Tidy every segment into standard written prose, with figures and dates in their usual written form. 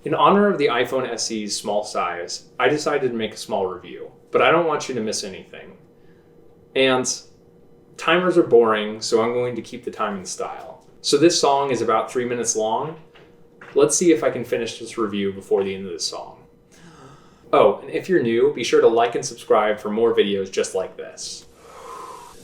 In honor of the iPhone SE's small size, I decided to make a small review, but I don't want you to miss anything. And timers are boring, so I'm going to keep the time in style. So this song is about 3 minutes long. Let's see if I can finish this review before the end of the song. Oh, and if you're new, be sure to like and subscribe for more videos just like this.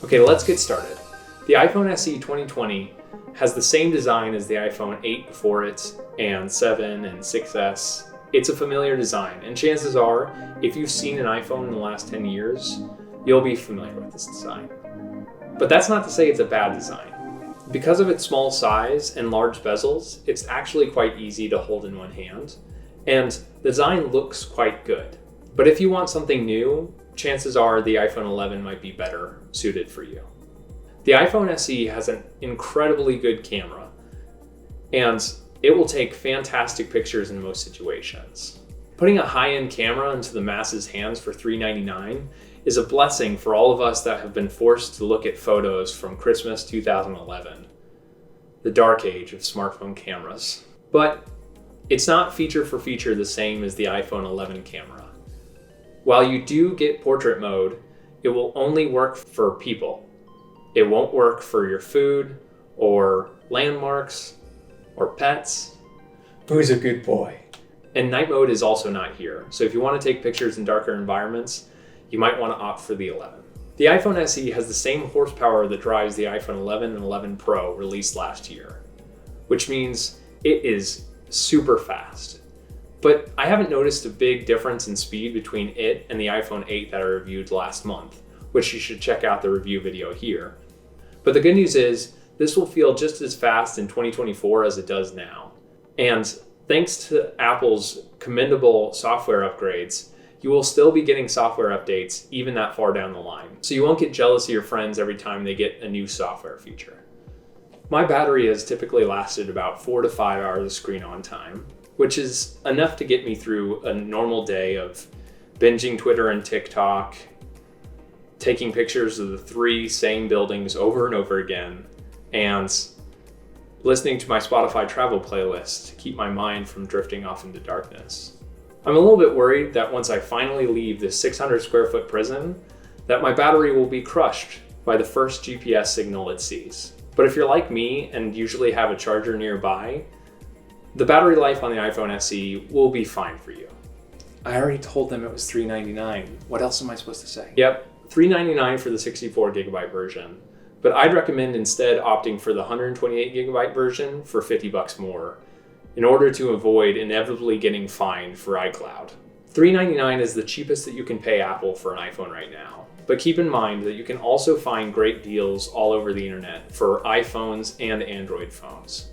Okay, let's get started. The iPhone SE 2020 has the same design as the iPhone 8 before it, and 7 and 6S. It's a familiar design, and chances are, if you've seen an iPhone in the last 10 years, you'll be familiar with this design. But that's not to say it's a bad design. Because of its small size and large bezels, it's actually quite easy to hold in one hand, and the design looks quite good. But if you want something new, chances are the iPhone 11 might be better suited for you. The iPhone SE has an incredibly good camera, and it will take fantastic pictures in most situations. Putting a high-end camera into the masses' hands for $399 is a blessing for all of us that have been forced to look at photos from Christmas 2011, the dark age of smartphone cameras. But it's not feature for feature the same as the iPhone 11 camera. While you do get portrait mode, it will only work for people. It won't work for your food, or landmarks, or pets. Who's a good boy? And night mode is also not here, so if you want to take pictures in darker environments, you might want to opt for the 11. The iPhone SE has the same horsepower that drives the iPhone 11 and 11 Pro released last year, which means it is super fast. But I haven't noticed a big difference in speed between it and the iPhone 8 that I reviewed last month, which you should check out the review video here. But the good news is, this will feel just as fast in 2024 as it does now. And thanks to Apple's commendable software upgrades, you will still be getting software updates even that far down the line. So you won't get jealous of your friends every time they get a new software feature. My battery has typically lasted about 4 to 5 hours of screen on time, which is enough to get me through a normal day of binging Twitter and TikTok, taking pictures of the 3 same buildings over and over again, and listening to my Spotify travel playlist to keep my mind from drifting off into darkness. I'm a little bit worried that once I finally leave this 600 square foot prison, that my battery will be crushed by the first GPS signal it sees. But if you're like me and usually have a charger nearby, the battery life on the iPhone SE will be fine for you. I already told them it was $399. What else am I supposed to say? Yep, $399 for the 64 gigabyte version. But I'd recommend instead opting for the 128 gigabyte version for $50 more in order to avoid inevitably getting fined for iCloud. $399 is the cheapest that you can pay Apple for an iPhone right now. But keep in mind that you can also find great deals all over the internet for iPhones and Android phones.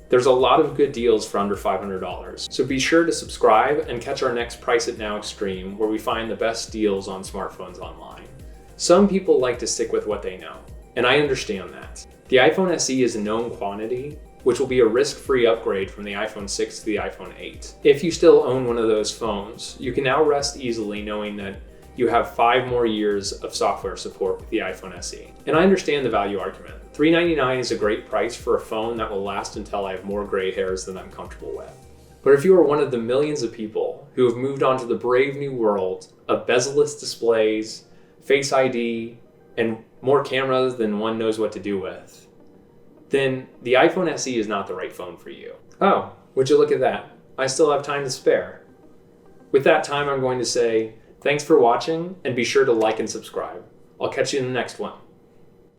There's a lot of good deals for under $500, so be sure to subscribe and catch our next Price It Now stream where we find the best deals on smartphones online. Some people like to stick with what they know, and I understand that. The iPhone SE is a known quantity, which will be a risk-free upgrade from the iPhone 6 to the iPhone 8. If you still own one of those phones, you can now rest easily knowing that you have 5 more years of software support with the iPhone SE. And I understand the value argument. $399 is a great price for a phone that will last until I have more gray hairs than I'm comfortable with. But if you are one of the millions of people who have moved on to the brave new world of bezel-less displays, Face ID, and more cameras than one knows what to do with, then the iPhone SE is not the right phone for you. Oh, would you look at that? I still have time to spare. With that time, I'm going to say, thanks for watching, and be sure to like and subscribe. I'll catch you in the next one.